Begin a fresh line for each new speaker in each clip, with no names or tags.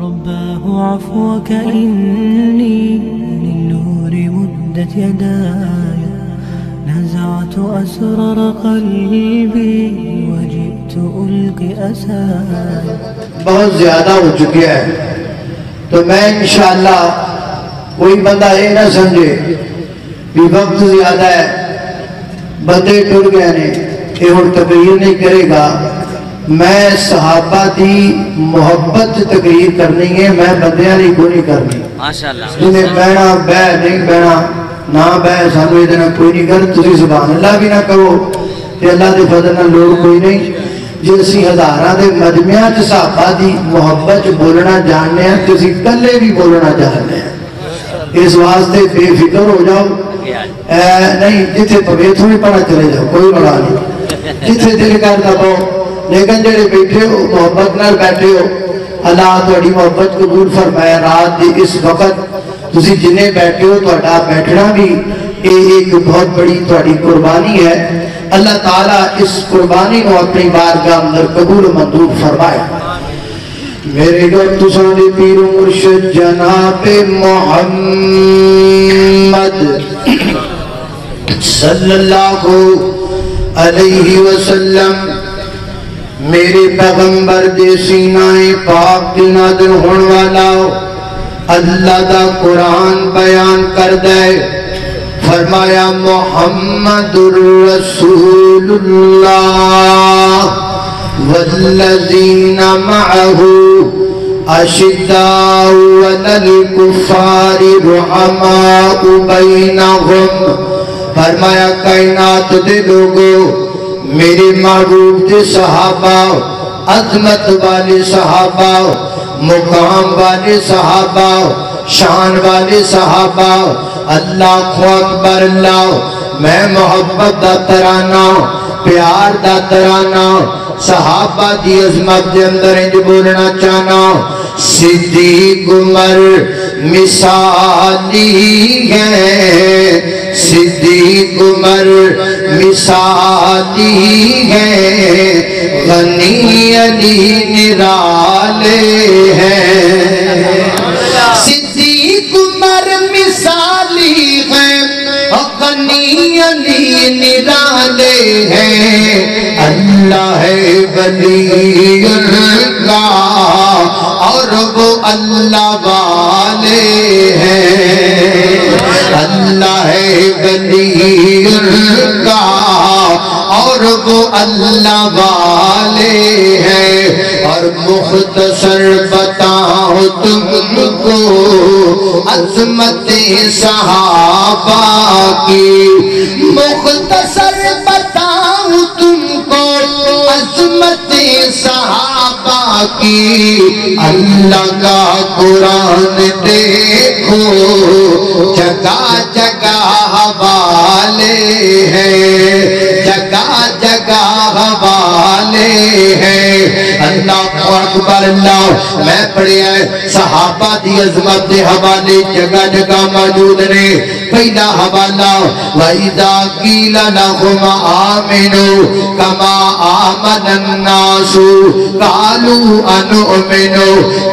رباه عفوك إني للنور مدت يداي نزعت أسرار قلبي وجئت ألقي أساي.
بہت زیادہ ہو چکے ہیں تو میں انشاءاللہ کوئی بندہ یہ نہ سمجھے بھی وقت زیادہ ہے بندے ٹر گئے نے یہ ہوں تقریر نہیں کرے گا. میں صحابہ دی محبت تقریر کرنی ہے میں بندیاں نہیں کو نہیں کرنی. جنہیں بہنا بہ نہیں بہنا نہ بہ سانو یہ دینا کوئی نہیں کر تسی سبحان اللہ بھی نہ کہو کہ اللہ دے فضل نہ لوگ کوئی نہیں. جی اسی ہزاراں دے مجمعہ چ صحابہ دی محبت بولنا جاننے ہیں تسی کلے بھی بولنا جاننے ہیں. اس واسطے بے فکر ہو جاؤ نہیں جتھے پوے تھوڑی پڑا چلے جاؤ کوئی بڑا نہیں جتھے دل کر دباؤ. لیکن جڑے بیٹھے ہو محبت نال بیٹھے ہو اللہ تہاڈی محبت قبول فرمائے. رات دی اس وقت تسی جنے بیٹھے ہو تہاڈا بیٹھنا بھی ایک بہت بڑی تہاڈی قربانی ہے. اللہ تعالیٰ اس قربانی کو اپنی بارگاہ اندر قبول و منظور فرمائے. میرے گھر تسانے پیر و مرشد جناب محمد صلی اللہ علیہ وسلم میرے پیغمبر دے سینہ پاک دی نازل ہون والا اللہ دا قرآن بیان کر دے. فرمایا محمد رسول اللہ والذین معه اشداء علی الکفار رحماء بینہم. فرمایا کائنات دے لوگو میرے محبوب دے صحابہ عظمت والے صحابہ مقام والے صحابہ شان والے صحابہ اللہ کو اکبر اللہ میں محبت دا ترانہ پیار دا ترانہ صحابہ دی عظمت دے اندر انج بولنا چاہنا. صدیق عمر مثالی ہیں صدیق عمر مثالی ہیں غنی علی نرالے ہیں. صدیق عمر مثالی ہیں غنی علی نرالے ہیں. اللہ ہے ولی اللہ اور وہ اللہ والے ہیں. اللہ ہے ولی اللہ اور وہ اللہ والے ہیں. اور مختصر بتاؤں تم کو عظمت صحابہ کی مختصر بتاؤں تم کو عظمت صحابہ کی. اللہ کا قرآن دیکھو جگہ جگہ حوالے ہیں جگہ جگہ حوالے ہیں. اللہ اکبر اللہ میں پڑھیا ہے صحابہ دی عظمت دے حوالے جگہ جگہ موجود نے. پہلا حوالہ وَإِذَا قِيلَ لَهُمْ آمِنُوا كَمَا آمَنَ النَّاسُ قَالُوا أَنُؤْمِنُ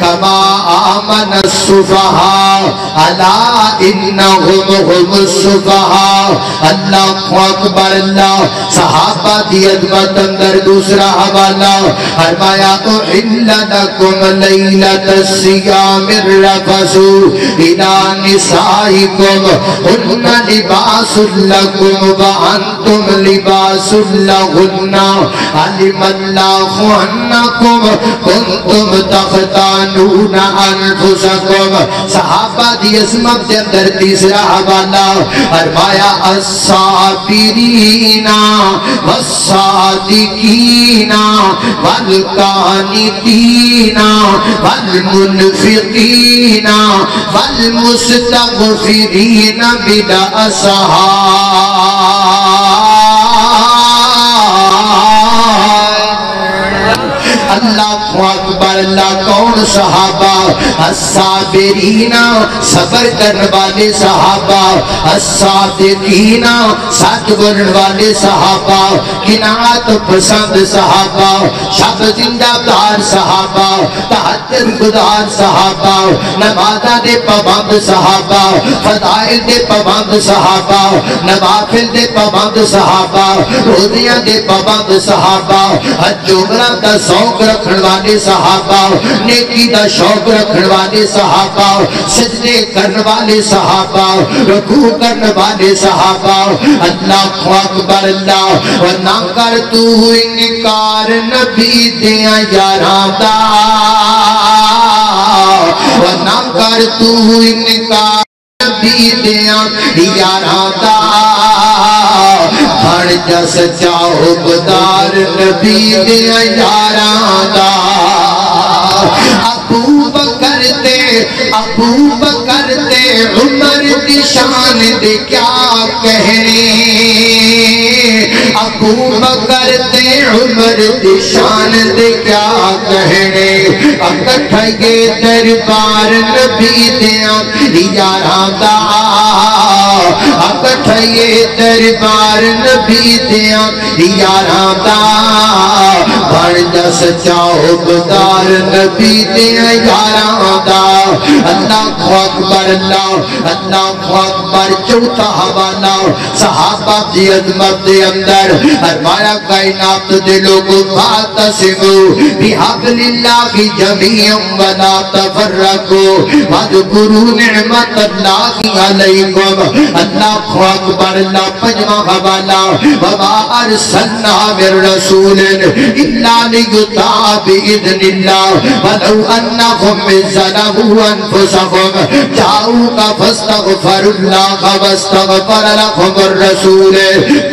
كَمَا آمَنَ السُّفَهَاءُ أَلَا إِنَّهُمْ هُمُ السُّفَهَاءُ. اللہ اکبر اللہ صحابہ دی عظمت اندر دوسرا حوالہ فرمایا أُحِلَّ لَكُمْ لَيْلَةَ الصِّيَامِ الرَّفَثُ إِلَى نِسَائِكُمْ هُنَّ لِبَاسٌ لَكُمْ وَأَنْتُمْ لِبَاسٌ لَهُنَّ عَلِمَ اللَّهُ أَنَّكُمْ كُنْتُمْ تَخْتَانُونَ أَنفُسَكُمْ. صحابہ دی عظمت دے اندر تیسرا حوالہ فرمایا الصابرین والصادقین والقانتین والمنفقین والمستغفرین بالاسحار. اللہ اکبر اللہ کون صحابہ، الصابرین صبر کرنے والے صحابہ، الصادقین سچ بولنے والے صحابہ، قناعت پسند صحابہ، شب زندہ دار صحابہ، تہجد گزار صحابہ، نمازاں دے پابند صحابہ، فضائل دے پابند صحابہ، نوافل دے پابند صحابہ، روزیاں دے پابند صحابہ، حج عمرہ دا شوق رکھن والے صحابہ، نیکی دا شوق رکھن والے صحابہ، سجدے کرنے والے صحابہ، رکوع کرنے والے صحابہ، اللہ اکبر اللہ، ورنہ کر تو انکار نبی دیاں یاراں دا، ورنہ کر تو انکار نبی دیاں یاراں دا، بن جا سچا حبدار نبی دیاں یاراں دا۔ ابو بکر تے عمر دی شان دے کیا کہنے، ابو بکر تے عمر دی شان دے کیا کہنے، اکٹھے دربار نبی دیاں یاراں دا، اکٹھے دربار نبی دیاں یاراں دا، بن جا سچا حبدار نبی دیاں یاراں دا۔ اللہ اکبر اللہ، اللہ اکبر۔ چوتھا حوالہ صحابہ دی عظمت دے اندر فرمایا کائنات دے لوگوں فاعتصموا بحبل اللہ جمیعا ولا تفرقوا واذکروا نعمت اللہ علیکم۔ اللہ اکبر اللہ۔ پنجواں حوالہ وما ارسلنا من رسول الا لیطاع باذن اللہ ولو انہم ظلموا انفسهم جاؤوک فاستغفروا اللہ واستغفر لهم الرسول۔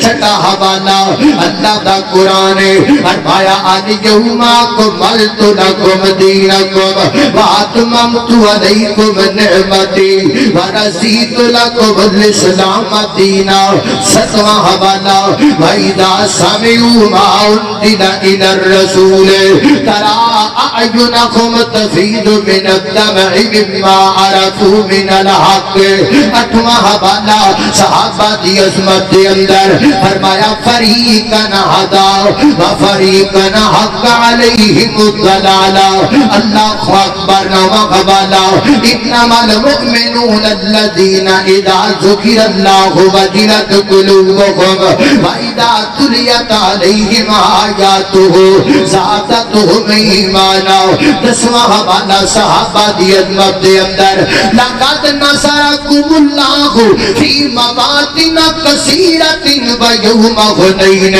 چھٹا حوالہ اللہ دا قرآن فرمایا الیوم اکملت لکم دینکم واتممت علیکم نعمتی ورضیت لکم الاسلام دینا۔ ستواں حوالہ وَإِذَا سَمِعُوا مَا أُنزِلَ إِلَى الرَّسُولِ تَرَىٰ أَعْيُنَهُمْ تَفِيضُ مِنَ الدَّمْعِ مِمَّا عَرَفُوا مِنَ الْحَقِّ۔ اٹھواں حوالہ صحابہ دی عظمت دے اندر فرمایا فَرِيقًا هَدَىٰ وَفَرِيقًا حَقَّ عَلَيْهِمُ الضَّلَالَةُ۔ اللہ اکبر۔ نواں حوالہ إِنَّمَا الْمُؤْمِنُونَ الَّذِينَ إِذَا ذُكِرَ اللَّهُ وَجِلَتْ قُلُوبُهُمْ وَإِذَا تُلِيَتْ عَلَيْهِمْ آيَاتُهُ زَادَتْهُمْ إِيمَانًا۔ دسواں حوالہ صحابہ دی عظمت دے اندر لَقَدْ نَصَرَكُمُ اللَّهُ فِي مَوَاطِنَ كَثِيرَةٍ وَيَوْمَ حُنَيْنٍ۔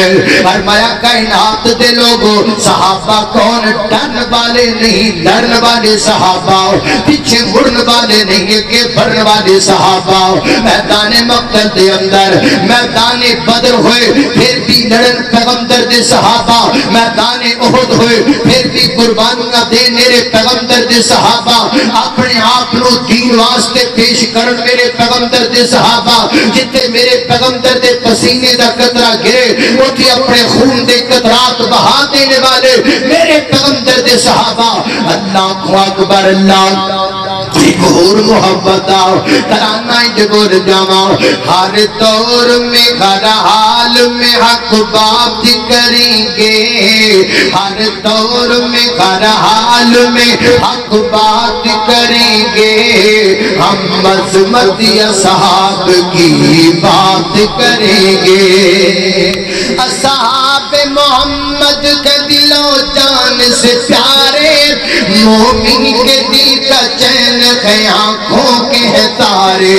فرمایا کائنات دے لوگوں صحابہ کون؟ ڈرن والے نہیں، ڈرن والے صحابہ، پیچھے مڑن والے نہیں، کہ بڑھن والے صحابہ۔ میدان مقتل دے اندر میدان بدر ہوئے پھر بھی لڑن پیغمبر دے صحابہ، میدان احد ہوئے پھر بھی قربانیاں دے میرے پیغمبر دے صحابہ، اپنے آپ نو دین واسطے پیش کرن میرے پیغمبر دے صحابہ۔ جتے میرے پیغمبر دے پسینے دا قطرہ گرے اٹھی اپنے خون دے قطرات بہا دینے والے میرے پیغمبر دے صحابہ۔ اللہ اکبر اللہ۔ ایک اور محبت آؤ ترانہ جگور جاماؤ، ہر دور میں ہر حال میں حق بات کریں گے، ہر دور میں ہر حال میں حق بات کریں گے، ہم عظمت اصحاب کی بات کریں گے۔ اصحاب محمد کے دل و جان سے پیارے، مومن کے دل کا چین ہے آنکھوں کے تارے،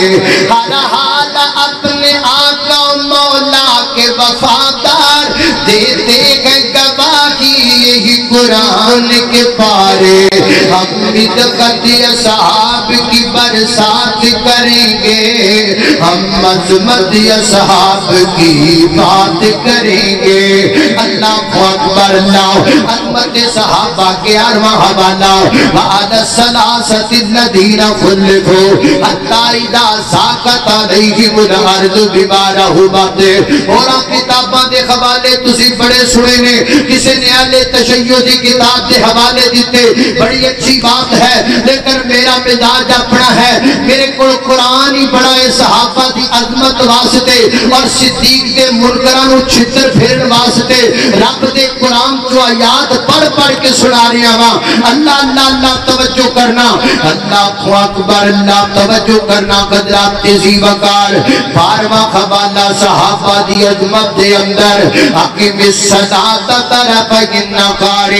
ہر حال اپنے آقا مولا کے وفادار دیتے ہیں گواہی یہی قرآن کے پارے۔ ہم بدقت اصحاب کی برسات کریں گے، ہم عظمت اصحاب کی بات کریں گے۔ اللہ اکبر اللہ۔ عظمت صحابہ کے آرواں حوالہ وعلى الثلاثة الذين خلفوا حتى إذا ضاقت عليهم الأرض بما رحبت۔ اور کتاباں دے حوالے تسی بڑے سنے نے، کسی نے اہل تشیع دی کتاب دے حوالے دیتے بڑی اچھی بات ہے لیکن میرا مزاج اپنا ہے میرے کو قرآن ہی بڑا ہے صحابہ دی عظمت واسطے اور صدیق دے منکرانو چھتر پھرن واسطے رب دے قرآن جو آیات پڑھ پڑھ کے سنا رہا ہوا اللہ اللہ اللہ توجہ کرنا اللہ اکبر اللہ توجہ کرنا قدرات تیزی وقار بارواں حوالہ صحابہ دی عظمت دے اندر اقیم الصلاۃ طرفی النہار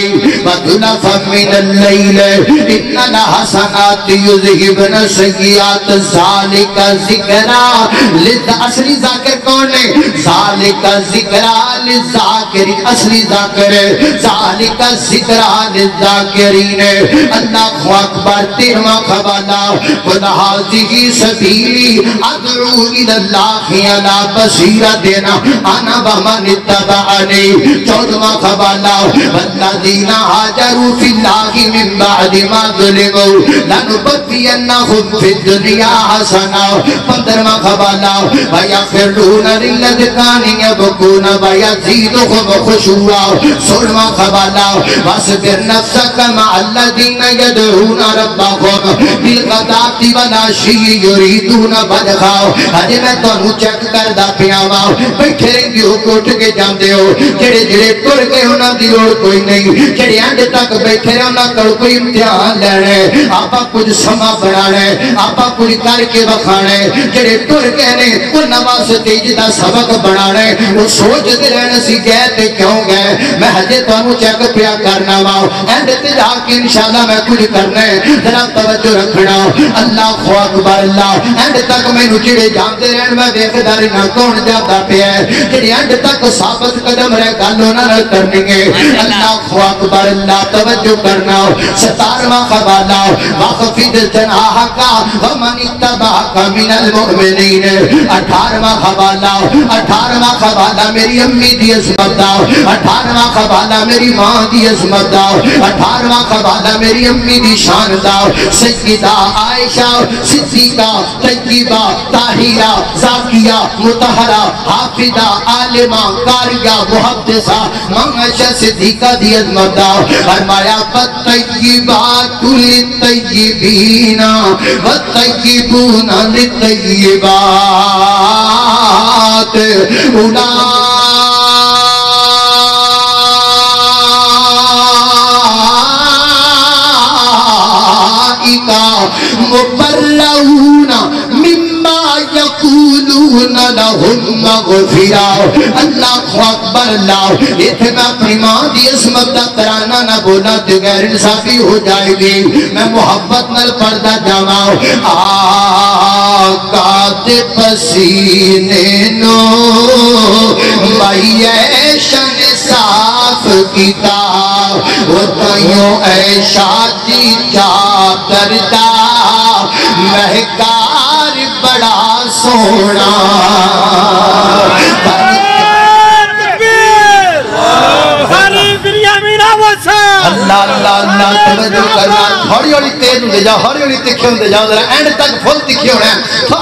وزلفا من اللیل ان الحسنات یذہبن السیئات ذالک ذکری اصلی ذاکر کون ہے ذالک ذکری للذاکری اصلی ذاکر ذالک ذکری للذاکرین اللہ اکبر تیرواں حوالہ قل ھذہ سبیلی ادعو الی اللہ علی بصیرۃ انا ومن اتبعنی چودواں حوالہ والذین ہاجروا فی اللہ من بعد ما ظلموا لنبوئنہم فی الدنیا حسنہ پندرواں حوالہ ویغفرون للذین یبکون ویزیدہم خشوعا سولہواں حوالہ واصبر نفسک مع الذین یدعون ربہم بالغداۃ والعشی یریدون وجہہ اجے میں تانوں چیک کردا پیا وا بیٹھے رہندے ہو اٹھ کے جاندے ہو جڑے جڑے ٹر گئے انہاں دی لوڑ کوئی نہیں جڑے اینڈ تک بیٹھے رہے انہاں کول کوئی امتحان لینا ہے آپا کچھ سما بنانا ہے آپا کچھ کر کے وکھانا ہے جڑے ٹر گئے نے انہاں واسطے جدا سبق بنانا ہے وہ سوچدے رہنا سی گئے تے کیوں گئے میں ہجے تانوں چیک پیا کرنا وا اینڈ تے جا کے انشاءاللہ میں کچھ کرنا ہے ذرا توجہ رکھنا اللہ اکبر اللہ اینڈ تک مینوں جڑے جاندے رہن میں ویکھدا رہنا کون جاندا پیا ہے جڑے اینڈ تک ثابت قدم رہ گل انہاں نال کرنی ہے اللہ اکبر اللہ توجہ کرنا 17واں حوالہ واخفض جناحک ومن اتبعک من المؤمنین 18واں حوالہ میری امی دی عظمت دا 18واں حوالہ میری ماں دی عظمت دا 18واں حوالہ میری امی دی شان دا سیدہ عائشہ صدیقہ طیبہ طاہرہ زاکیہ مطہرہ حافظہ عالمہ قاریہ محدثہ معاشہ صدیقہ دی عظمت دا فرمایا فالطیبات للطیبین والطیبون للطیبات مبرؤون مما یقولون لهم مغفرہ اللہ اکبر اللہ اتنے میں اپنی ماں دی عظمت دا ترانہ نہ بولا تو غیر انصافی ہو جائے گی میں محبت نال پڑھدا جاواں آقا دے پسینے نو مایشن صاف کیتا وہ تائیوں اے شادی چادر دا مہکار بڑا سونا اللہ اللہ اللہ توجہ کرنا ہولی ہولی تیز ہوں دے جاؤ ہولی ہولی تکھے ہوں دے جاؤ ذرا اینڈ تک فل تکھے ہونا ہے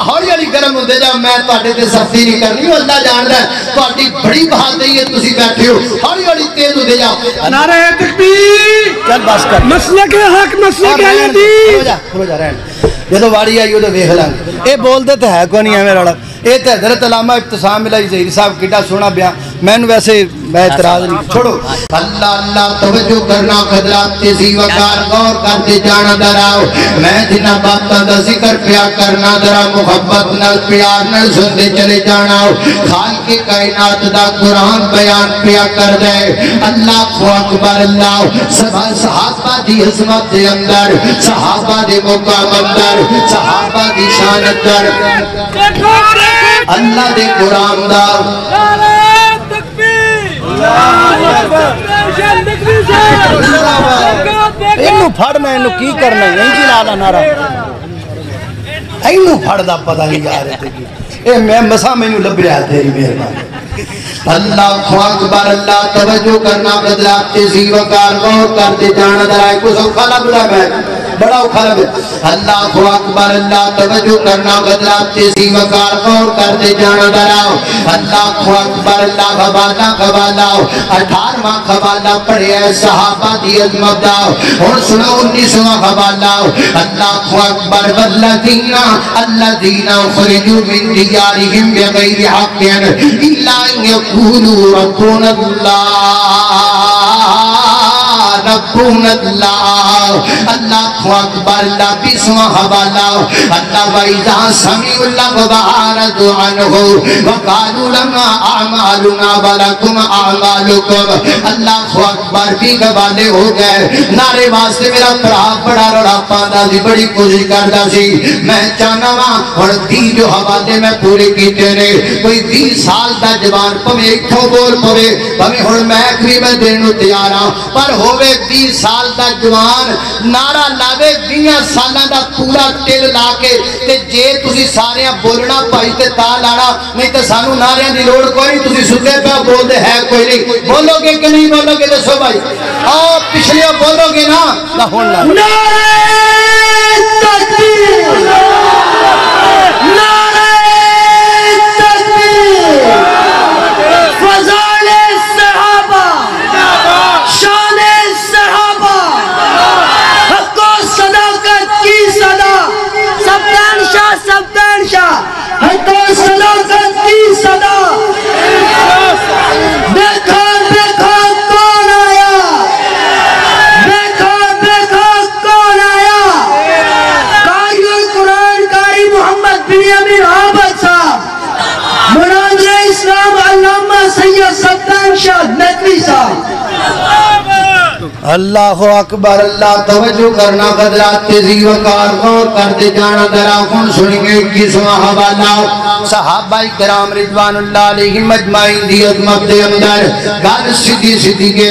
ہولی ہولی گرم ہوں دے جاؤ میں تواڈے تے سختی نہیں کرنی اللہ جان رہا ہے تواڈی بڑی بہادری ہے تسی بیٹھے ہو ہولی ہولی تیز ہوں دے جاؤ نعرہ تکبیر چل بس کر مسلک حق مسلک حدیث کھلو جا رہن جدو واری آئی تو ویکھ لیں اے بول دے تے ہے کوئی نہیں ہے میرا اے تے حضرت علامہ ابتسام الہی ظہیری صاحب کیڈا سونا بیان میں ویسے میں اعتراض نہیں چھوڑو اللہ اللہ توجہ کرنا قدرات تیزی وقار غور کرتے جانا دراؤ میں جنہ باتاں دا ذکر پیا کرنا درا محبت نال پیار نال سنتے چلے جانا خالق کائنات دا قرآن بیان پیا کر دے اللہ اکبر اللہ صحابہ دی عظمت دے اندر صحابہ دے مقام اندر صحابہ دی شان اندر اللہ دے قرآن دا اینو پھڑنا اینو کی کرنا ہے انجی لالا نارا اینو پھڑ دا پتہ نہیں جا رہے تھے اے میں مسا میں نو لب رہا تیری مہربانی اللہ اکبر اللہ توجہ کرنا بدلات تیزی وقار غور کرتے جانا درائے کو سوکھا لگ رہا ہے بڑا اکھر ہے اللہ اکبر اللہ توجہ کرنا غدرات تیزی وقار غور کر دے جانا دراؤ اللہ اکبر اللہ غبالا غبالا 18واں غبالا پڑھے ہے صحابہ دی عظمت داؤ اور سنو 19واں غبالا اللہ اکبر والذین الذین خرجوا من دیارہم بغیر حق الا ان یقولوا ربنا ربنا اللہ اکبر اللہ 20واں حوالہ اللہ وَإِذَا سَمِعُوا اللَّغْوَ وَأَعْرَضُوا عَنْهُ وَقَالُوا لَنَا أَعْمَالُنَا وَلَكُمْ أَعْمَالُكُمْ اللہ اکبر بھی گوالے ہو گئے نعرے واسطے میرا بڑا رڑا پاندہ سی بڑی کوشش کرتا سی میں چاہنا وہاں اور 30 جو حوالے میں پورے کیتے نے کوئی 20 سال دا جوان پمیں اکھوں بول پوے پمیں ہون محک بھی میں دینو تیارا پر ہوئے 20 سال دا جوان نعرہ لاوے 20 سالہ دا پورا تل لا کے تے جے تسی سارے بولنا پائی تے تا لانا نہیں تے سانو نعرے دی لوڑ کوئی نہیں تسی ستے پہ بول دے ہے کوئی نہیں بولو گے کہ نہیں بولو گے دسو بھائی آؤ پچھلے بولو گے نا نعرہ تکبیر نعرہ تکبیر فضائل صحابہ شان صحابہ حق و صداقت کی صدا سبدان شاہ حق و صداقت کی صدا دیکھا دیکھا کون آیا دیکھا دیکھا کون آیا قاری القرآن قاری محمد بن امیر عابد صاحب مناظر اسلام علامہ سید سبدان شاہ ندوی صاحب اللہ اکبر اللہ توجہ کرنا قدرات تیزی وقار غور کرتے جانا درا کن سنیں گے 21واں حوالہ صحابہ کرام رضوان اللہ علیہ مجمعین دی عظمت دے اندر گل سیدھی سیدھی کے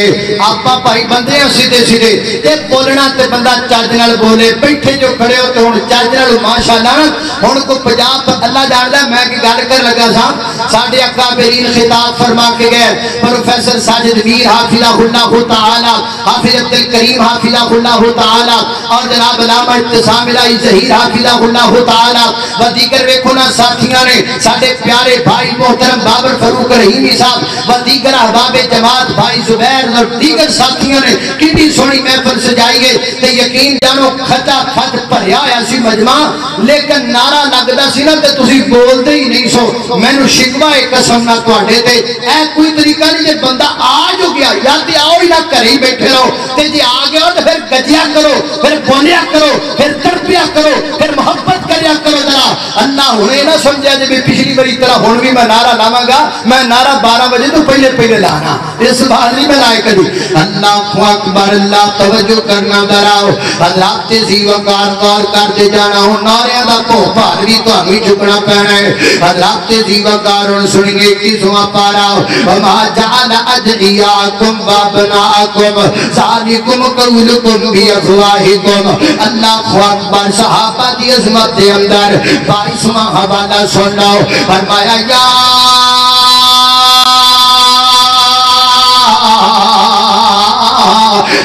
آپا بھائی بندے ہیں سیدھے سیدھے تے بولنا تے بندہ چاج نال بولے بیٹھے جو کھڑے ہو تو ہن چاج نال ماشاءاللہ ہن کو پنجاب اللہ جاندا میں کہ گل کر لگا سا ساڈے اکابرین خطاب فرما کے گئے پروفیسر ساجد میر حافظہ اللہ تعالی حافظ عبد الکریم حافظہ اللہ تعالی اور جناب علامہ ابتسام الہی ظہیر حافظہ اللہ تعالی و دیگر ویکھونا ساتھیاں نے ساڈے پیارے بھائی محترم بابر فاروق رحیمی صاحب و دیگر احباب جماعت بھائی زبیر اور دیگر ساتھیاں نے کتنی سونی محفل سجائی ہے تے یقین جانو کھچا کھچ بھریا ہوا سی مجمع لیکن نعرہ لگدا سی نا تے تسی بولدے ہی نہیں سو مینوں شکوہ قسم نہ تواڈے تے اے کوئی طریقہ نہیں جے بندہ آ جو گیا یا تے آؤ ہی نہ گھر ہی بیٹھے رہو تے جی آ گیا تو پھر گجیا کرو پھر بولیا کرو پھر تڑپیا کرو پھر محبت کریا کرو ذرا اللہ ہونے نہ سمجھا جب پچھلی باری طرح ہون بھی میں نعرہ لاواں گا میں نعرہ 12 بجے تو پہلے لانا اس بار نہیں میں لائے کبھی اللہ اکبر اللہ توجہ کرنا دراؤ حضرات تیزی وقار غور کرتے جانا ہوں نعرے دا کو بھار بھی تو ہمیں جھکنا پہنا ہے حضرات تیزی وقار ان سنیں گے کی سوا پارا وما جعل ادعیاکم وابناکم ذالکم قولکم بھی افواہکم اللہ اکبر صحابہ دی عظمت دے اندر 22واں حوالہ سن لو فرمایا یا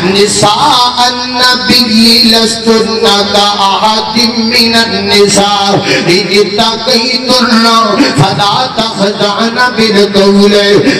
نساء النبی لستن کا احد من النساء ان اتقیتن فلا تخضعن بالقول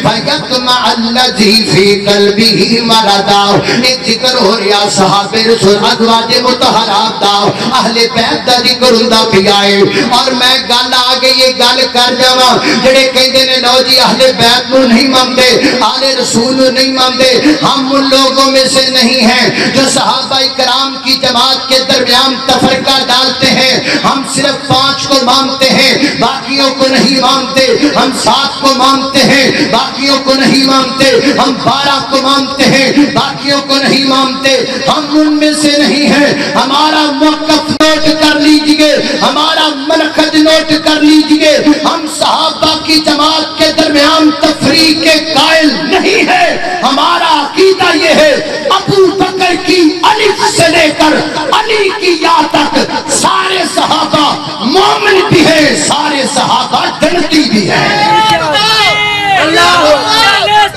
فیطمع الذی فی قلبہ مرضا ایک ذکر ہو رہا صحابہ رسول ازواج مطہرات دا اہل بیت دا ذکر ہوندا پیا ہے اور میں گل آگے یہ گل کر جاواں جڑے کہندے نے لو جی اہل بیت نو نہیں مانتے آل رسول نو نہیں مانتے ہم ان لوگوں میں سے نہیں ہیں جو صحابہ کرام کی جماعت کے درمیان تفرقہ ڈالتے ہیں ہم صرف 5 کو مانتے ہیں باقیوں کو نہیں مانتے ہم 7 کو مانتے ہیں باقیوں کو نہیں مانتے ہم 12 کو مانتے ہیں باقیوں کو نہیں مانتے ہم ان میں سے نہیں ہیں ہمارا موقف نوٹ کر لیجئے ہمارا منخج نوٹ کر لیجئے ہم صحابہ کی جماعت کے درمیان تفریق کے قائل نہیں ہے ہمارا عقیدہ یہ ہے ابو بکر کی الف سے لے کر علی کی یا تک سارے صحابہ مومن بھی ہیں سارے صحابہ جنتی بھی ہیں اللہ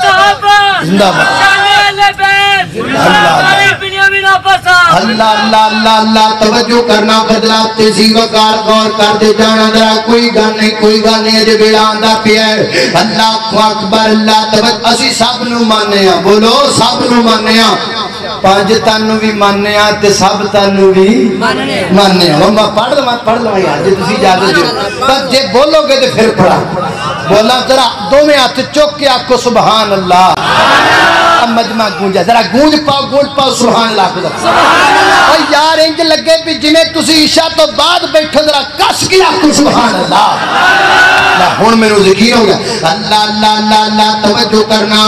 صحابہ زندہ باد اللہ اللہ اللہ اللہ اللہ توجہ کرنا بدلا تیزی وقار غور کر دے جانا ذرا کوئی گل نہیں اجے بیڑا آندا پیا ہے اللہ اکبر اللہ توجہ اسی سب نو ماننے ہاں بولو سب نو ماننے ہاں پانچ تانوں بھی ماننے ہاں تے سب تانوں بھی ماننے ہاں میں پڑھ لواں یار جے تسی اجازت دیو بس جے بولو گے تے پھر پڑھا بولا ذرا دوویں ہاتھ چوک کے آکھو سبحان اللہ مجمع گونجا ذرا گونج پاؤ سبحان اللہ اور یار انج لگے بھی جنہیں تسی عشاء تو بعد بیٹھو ذرا کس کی آکھو سبحان اللہ ہون میں نو ذکیر ہو گیا اللہ اللہ اللہ اللہ توجہ کرنا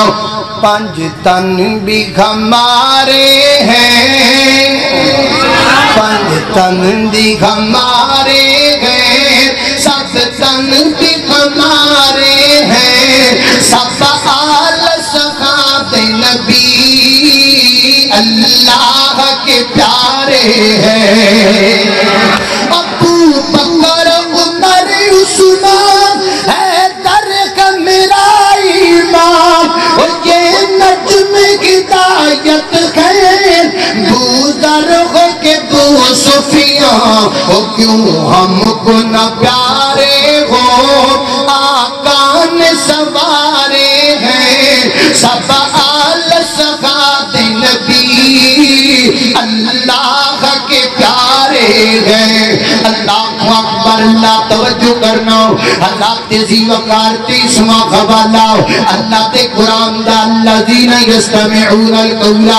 پانچ تن بھی ہمارے ہیں پانچ تن بھی ہمارے ہیں سب تن بھی ہمارے ہیں سب آل صحاب نبی اللہ کے پیارے ہیں ابو بکر عمر عثمان حیدر کا میرا امام اور یہ نجم ہدایت خیر بوذر ہو کے بو سفیان ہو کیوں ہم کو نہ پیارے ہو آقا نے سوارے ہیں سب آل صحاب نبی اللہ کے پیارے ہیں اللہ اکبر اللہ توجہ کرنا اللہ تیزی وقار تیسواں حوالہ اللہ تے قرآن دا الذین یستمعون القول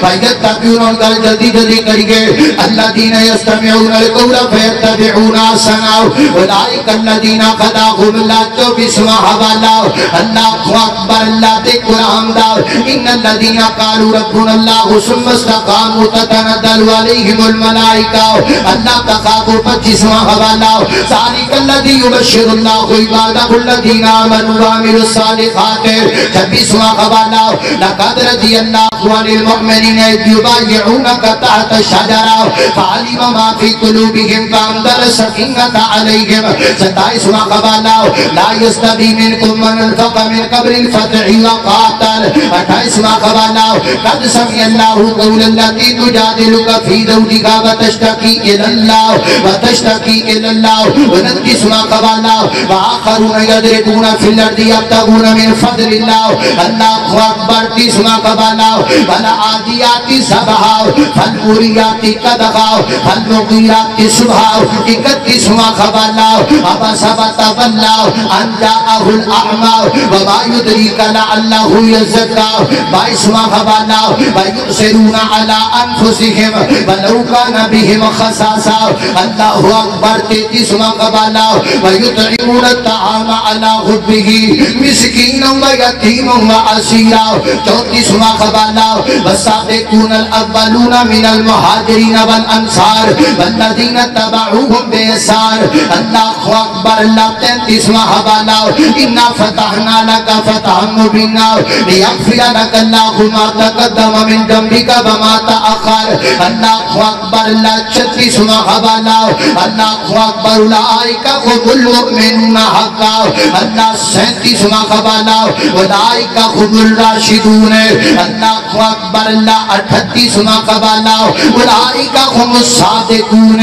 فیتبعون جلدی کریے الذین یستمعون القول فیتبعون احسنہ اولئک الذین هداهم اللہ 24واں حوالہ اللہ اکبر اللہ تے قرآن دا ان الذین قالوا ربنا اللہ ثم استقاموا تتنزل علیہم الملائکہ اللہ تخافوا 25واں حوالہ ذالک الذی یبشر اللہ عبادہ الذین آمنوا وعملوا الصالحات 26واں حوالہ لقد رضی اللہ عن المؤمنین اذ یبایعونک تحت الشجرہ فعلم ما فی قلوبہم فانزل السکینۃ علیہم 27واں حوالہ لا یستوی منکم من انفق من قبل الفتح وقاتل 28واں حوالہ قد سمع اللہ قول التي تجادلك في زوجها وتشتكي إلى الله 29واں حوالہ وآخرون يضربون في الأرض يبتغون من فضل الله اللہ اکبر 30واں حوالہ والعادیات ضبحا فالموریات قدحا فالمغیرات صبحا 31واں حوالہ عبس وتولى أن جاءه الأعمى وما يدريك لعله يزكى 22واں حوالہ ويؤثرون على أنفسهم ولو كان بهم خصاصة اللہ اکبر 33واں حوالہ ويطعمون الطعام على حبه مسكينا ويتيما واسيرا 34واں حوالہ والسابقون الاولون من المهاجرين والانصار والذين تبعوهم بإحسان اللہ اکبر اللہ 33واں حوالہ انا فتحنا لك فتحا مبينا ليغفر لك الله ما تقدم من ذنبك وما تأخر اللہ اکبر اللہ 36واں حوالہ اللہ اکبر اولئک هم المؤمنون حقا اللہ 37واں حوالہ اولئک هم الراشدون اللہ اکبر اللہ 38واں حوالہ اولئک هم الصادقون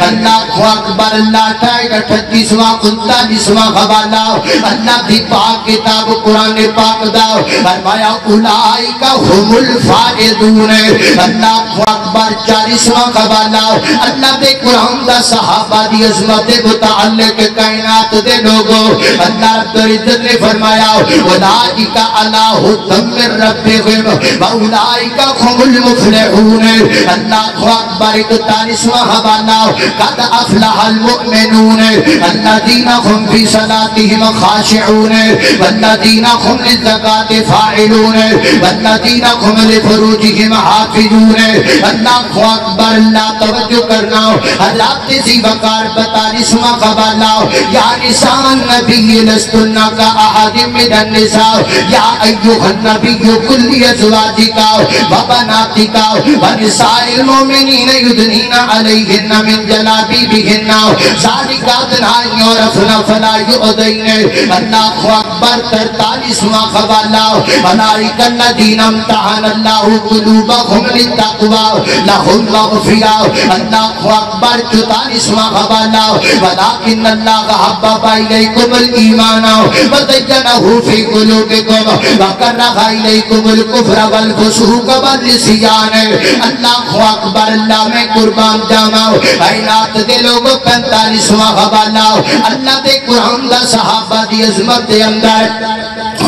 اللہ اکبر اللہ 38واں 39واں حوالہ اللہ دی پاک کتاب قرآن پاک دا فرمایا اولئک هم الفائزون اللہ اکبر 40واں حوالہ اللہ دے قرآن دا صحابہ دی عظمت متعلق کائنات دے لوگوں اللہ رب العزت نے فرمایا اولئک علی ھدی من ربہم واولئک هم المفلحون اللہ اکبر 41واں حوالہ قد افلح المؤمنون الذین هم فی صلاتهم خاشعون والذین هم للزکاة فاعلون والذین هم لفروجهم حافظون اللہ اکبر اللہ توجہ کرنا اللہ تیزی وقار 42واں حوالہ یا نساء النبی لستن کا احد من النساء یا ایوہ النبی کل ازواجک و بناتک و نساء المؤمنین یدنین علیہن من جلابیبہن ذالک ادنی ان یعرفن فلا یؤذین اللہ اکبر 43واں حوالہ اولئک الذین امتحن اللہ قلوبہم للتقوی لہم مغفرہ اللہ اکبر 44واں حوالہ ولکن اللہ حبب الیکم الایمان وزینہ فی قلوبکم وکرہ الیکم الکفر والفسوق والعصیان اللہ اکبر اللہ میں قربان جاواں اے نات دے لوگو 45واں حوالہ اللہ دے قرآن دا صحابہ دی عظمت دے اندر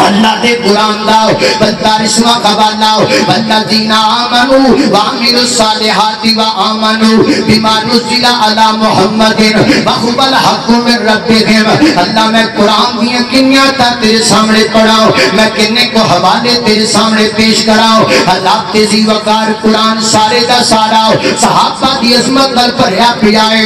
اللہ دے قرآن دا 45واں حوالہ والذین آمنوا وعملوا الصالحات وآمنوا بما نزل علی محمد وهو الحق من ربهم اللہ میں قرآن دیا کنیا تا تیرے سامنے پڑھاؤں میں کنے کو حوالے تیرے سامنے پیش کراؤں اللہ تیزی وقار قرآن سارے دا سارا صحابہ دی عظمت دل پر یا پیائے